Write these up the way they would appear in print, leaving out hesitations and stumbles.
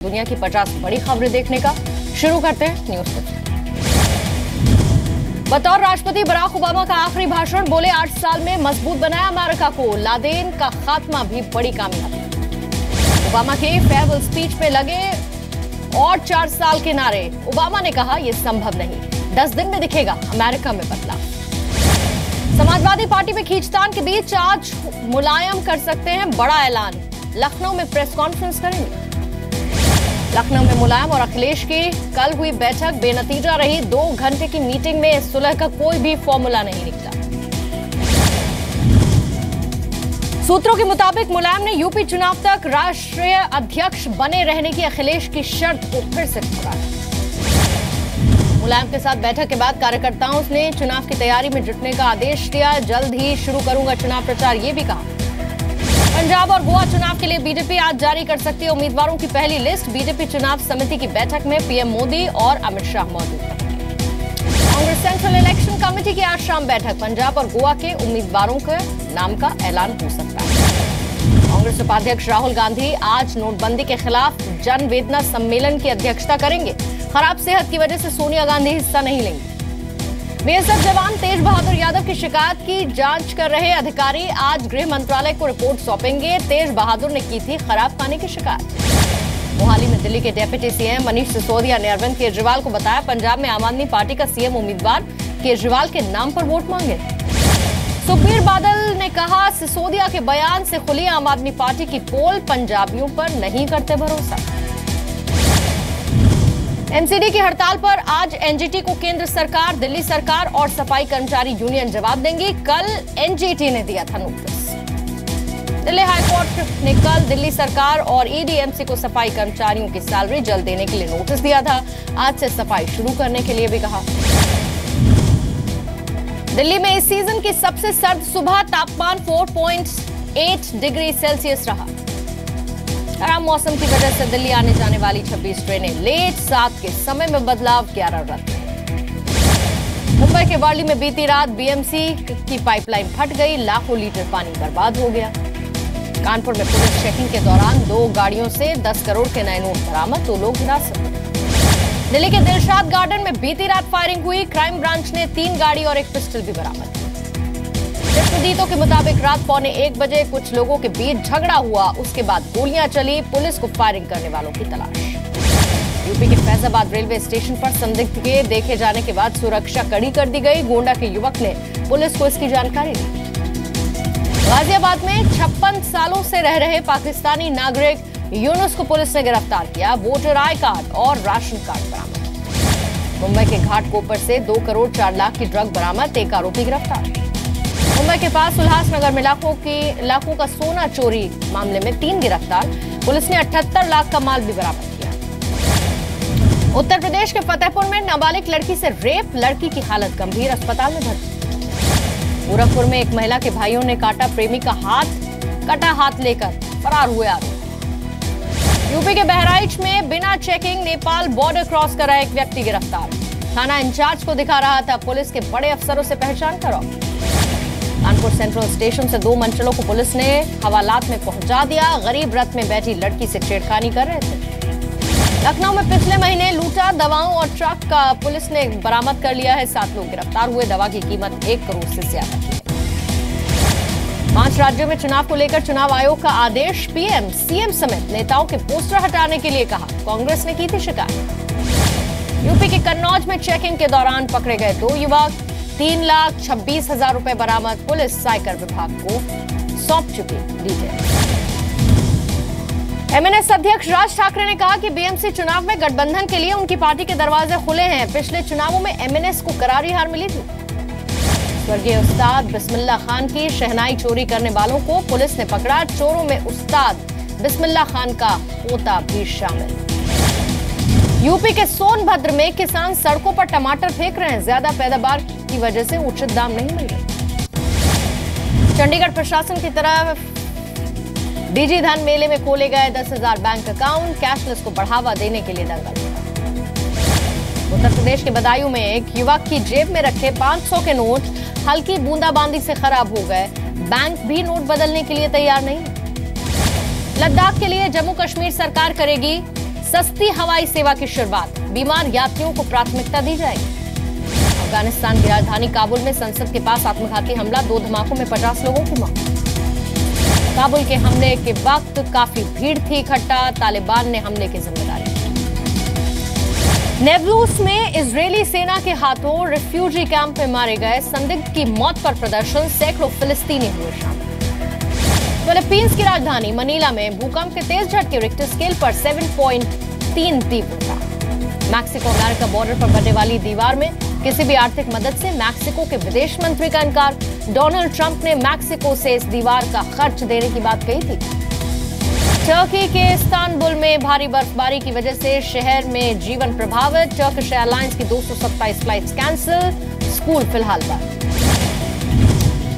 दुनिया की 50 बड़ी खबरें देखने का शुरू करते हैं न्यूज से। बतौर राष्ट्रपति बराक ओबामा का आखिरी भाषण, बोले 8 साल में मजबूत बनाया अमेरिका को, लादेन का खात्मा भी बड़ी कामयाबी। ओबामा के फेयरवेल स्पीच में लगे और 4 साल के नारे। ओबामा ने कहा यह संभव नहीं, 10 दिन में दिखेगा अमेरिका में बदलाव। समाजवादी पार्टी में खींचतान के बीच आज मुलायम कर सकते हैं बड़ा ऐलान, लखनऊ में प्रेस कॉन्फ्रेंस करेंगे। लखनऊ में मुलायम और अखिलेश की कल हुई बैठक बेनतीजा रही। 2 घंटे की मीटिंग में सुलह का कोई भी फॉर्मूला नहीं निकला। सूत्रों के मुताबिक मुलायम ने यूपी चुनाव तक राष्ट्रीय अध्यक्ष बने रहने की अखिलेश की शर्त को फिर से ठुकराया। मुलायम के साथ बैठक के बाद कार्यकर्ताओं ने चुनाव की तैयारी में जुटने का आदेश दिया। जल्द ही शुरू करूंगा चुनाव प्रचार, ये भी कहा। पंजाब और गोवा चुनाव के लिए बीजेपी आज जारी कर सकती है उम्मीदवारों की पहली लिस्ट। बीजेपी चुनाव समिति की बैठक में पीएम मोदी और अमित शाह मौजूद रहेंगे। कांग्रेस सेंट्रल इलेक्शन कमेटी की आज शाम बैठक, पंजाब और गोवा के उम्मीदवारों के नाम का ऐलान हो सकता है। कांग्रेस उपाध्यक्ष राहुल गांधी आज नोटबंदी के खिलाफ जनवेदना सम्मेलन की अध्यक्षता करेंगे। खराब सेहत की वजह से सोनिया गांधी हिस्सा नहीं लेंगी। बीएसएफ जवान तेज बहादुर यादव की शिकायत की जांच कर रहे अधिकारी आज गृह मंत्रालय को रिपोर्ट सौंपेंगे। तेज बहादुर ने की थी खराब खाने की शिकायत। मोहाली में दिल्ली के डिप्टी सीएम मनीष सिसोदिया ने अरविंद केजरीवाल को बताया पंजाब में आम आदमी पार्टी का सीएम उम्मीदवार केजरीवाल के नाम पर वोट मांगे। सुखबीर बादल ने कहा सिसोदिया के बयान से खुली आम आदमी पार्टी की पोल, पंजाबियों पर नहीं करते भरोसा। एमसीडी की हड़ताल पर आज एनजीटी को केंद्र सरकार, दिल्ली सरकार और सफाई कर्मचारी यूनियन जवाब देंगी। कल एनजीटी ने दिया था नोटिस। दिल्ली हाईकोर्ट ने कल दिल्ली सरकार और ईडीएमसी को सफाई कर्मचारियों की सैलरी जल्द देने के लिए नोटिस दिया था। आज से सफाई शुरू करने के लिए भी कहा। दिल्ली में इस सीजन की सबसे सर्द सुबह, तापमान 4.8 डिग्री सेल्सियस रहा। खराब मौसम की वजह से दिल्ली आने जाने वाली 26 ट्रेनें लेट, 7 के समय में बदलाव, 11 रद्द। मुंबई के वर्ली में बीती रात बीएमसी की पाइपलाइन फट गई, लाखों लीटर पानी बर्बाद हो गया। कानपुर में पुलिस चेकिंग के दौरान 2 गाड़ियों से 10 करोड़ के नए नोट बरामद, 2 लोग हिरासत में। दिल्ली के दिलशाद गार्डन में बीती रात फायरिंग हुई, क्राइम ब्रांच ने 3 गाड़ी और 1 पिस्टल भी बरामद की। प्रदीतों के मुताबिक रात 1:15 बजे कुछ लोगों के बीच झगड़ा हुआ, उसके बाद गोलियां चली। पुलिस को फायरिंग करने वालों की तलाश। यूपी के फैजाबाद रेलवे स्टेशन पर संदिग्ध के देखे जाने के बाद सुरक्षा कड़ी कर दी गई। गोंडा के युवक ने पुलिस को इसकी जानकारी दी। गाजियाबाद में 56 सालों से रह रहे पाकिस्तानी नागरिक यूनुस को पुलिस ने गिरफ्तार किया। वोटर आई कार्ड और राशन कार्ड बरामद। मुंबई के घाटकोपर से 2 करोड़ 4 लाख की ड्रग बरामद, 1 आरोपी गिरफ्तार। मुंबई के पास उल्लासनगर में लाखों का सोना चोरी मामले में 3 गिरफ्तार। पुलिस ने 78 लाख का माल भी बरामद किया। उत्तर प्रदेश के फतेहपुर में नाबालिग लड़की से रेप, लड़की की हालत गंभीर, अस्पताल में भर्ती। गोरखपुर में एक महिला के भाइयों ने काटा प्रेमी का हाथ, कटा हाथ लेकर फरार हुए आरोपी। यूपी के बहराइच में बिना चेकिंग नेपाल बॉर्डर क्रॉस कर रहा एक व्यक्ति गिरफ्तार। थाना इंचार्ज को दिखा रहा था पुलिस के बड़े अफसरों से पहचान करो। कानपुर सेंट्रल स्टेशन से 2 मंचलों को पुलिस ने हवालात में पहुंचा दिया। गरीब रथ में बैठी लड़की से छेड़खानी कर रहे थे। लखनऊ में पिछले महीने लूटा दवाओं और ट्रक का पुलिस ने बरामद कर लिया है। 7 लोग गिरफ्तार हुए। दवा की कीमत 1 करोड़ से ज्यादा की है। 5 राज्यों में चुनाव को लेकर चुनाव आयोग का आदेश, पीएम सीएम समेत नेताओं के पोस्टर हटाने के लिए कहा। कांग्रेस ने की थी शिकायत। यूपी के कन्नौज में चेकिंग के दौरान पकड़े गए 2 युवक, 3,26,000 रुपए बरामद। पुलिस साइबर विभाग को सौंप चुकी डिटेल। एमएनएस अध्यक्ष राज ठाकरे ने कहा कि बीएमसी चुनाव में गठबंधन के लिए उनकी पार्टी के दरवाजे खुले हैं। पिछले चुनावों में एमएनएस को करारी हार मिली थी। स्वर्गीय उस्ताद बिस्मिल्लाह खान की शहनाई चोरी करने वालों को पुलिस ने पकड़ा। चोरों में उस्ताद बिस्मिल्लाह खान का पोता भी शामिल। यूपी के सोनभद्र में किसान सड़कों पर टमाटर फेंक रहे हैं। ज्यादा पैदावार की वजह से उचित दाम नहीं मिल रहे। चंडीगढ़ प्रशासन की तरफ डीजी धन मेले में खोले गए 10,000 बैंक अकाउंट, कैशलेस को बढ़ावा देने के लिए दंगल। उत्तर प्रदेश के बदायूं में एक युवक की जेब में रखे 500 के नोट हल्की बूंदाबांदी से खराब हो गए। बैंक भी नोट बदलने के लिए तैयार नहीं। लद्दाख के लिए जम्मू कश्मीर सरकार करेगी सस्ती हवाई सेवा की शुरुआत, बीमार यात्रियों को प्राथमिकता दी जाएगी। अफगानिस्तान की राजधानी काबुल में संसद के पास आत्मघाती हमला, 2 धमाकों में 50 लोगों की मौत। काबुल के हमले के वक्त काफी भीड़ थी इकट्ठा, तालिबान ने हमले की जिम्मेदारी। नेबलूस में इजरायली सेना के हाथों रिफ्यूजी कैंप में मारे गए संदिग्ध की मौत पर प्रदर्शन, सैकड़ों फिलिस्तीनी हुए शामिल। फिलीपींस की राजधानी मनीला में भूकंप के तेज झटके, रिक्टर स्केल पर 7.3 तीव्रता। मैक्सिको अमेरिका बॉर्डर पर बनने वाली दीवार में किसी भी आर्थिक मदद से मैक्सिको के विदेश मंत्री का इनकार, डोनाल्ड ट्रंप ने मैक्सिको से इस दीवार का खर्च देने की बात कही थी। टर्की के इस्तांबुल में भारी बर्फबारी की वजह से शहर में जीवन प्रभावित, टर्किश एयरलाइंस की 227 फ्लाइट्स कैंसिल, स्कूल फिलहाल बंद।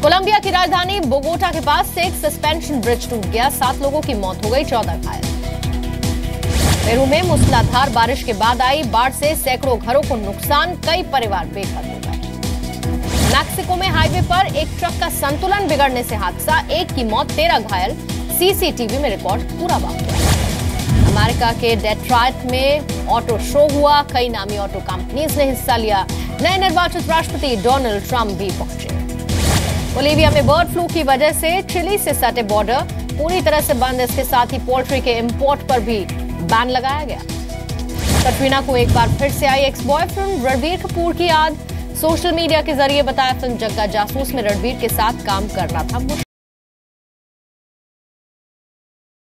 कोलंबिया की राजधानी बोगोटा के पास से एक सस्पेंशन ब्रिज टूट गया, 7 लोगों की मौत हो गई, 14 घायल। पेरू में मूसलाधार बारिश के बाद आई बाढ़ से सैकड़ों घरों को नुकसान, कई परिवार बेघर हो गए। मैक्सिको में हाईवे पर एक ट्रक का संतुलन बिगड़ने से हादसा, 1 की मौत, 13 घायल, सीसीटीवी में रिकॉर्ड पूरा बन गया। अमेरिका के डेट्रॉयट में ऑटो शो हुआ, कई नामी ऑटो कंपनीज ने हिस्सा लिया, नए निर्वाचित राष्ट्रपति डोनाल्ड ट्रंप भी पहुंचे। बोलीविया में बर्ड फ्लू की वजह से चिली से सटे बॉर्डर पूरी तरह से बंद, इसके साथ ही पोल्ट्री के इंपोर्ट पर भी बैन लगाया गया। कटरीना को एक बार फिर से आई एक्स बॉयफ्रेंड रणबीर कपूर की याद, सोशल मीडिया के जरिए बताया फिल्म जग्गा जासूस में रणबीर के साथ काम करना था मुश्किल।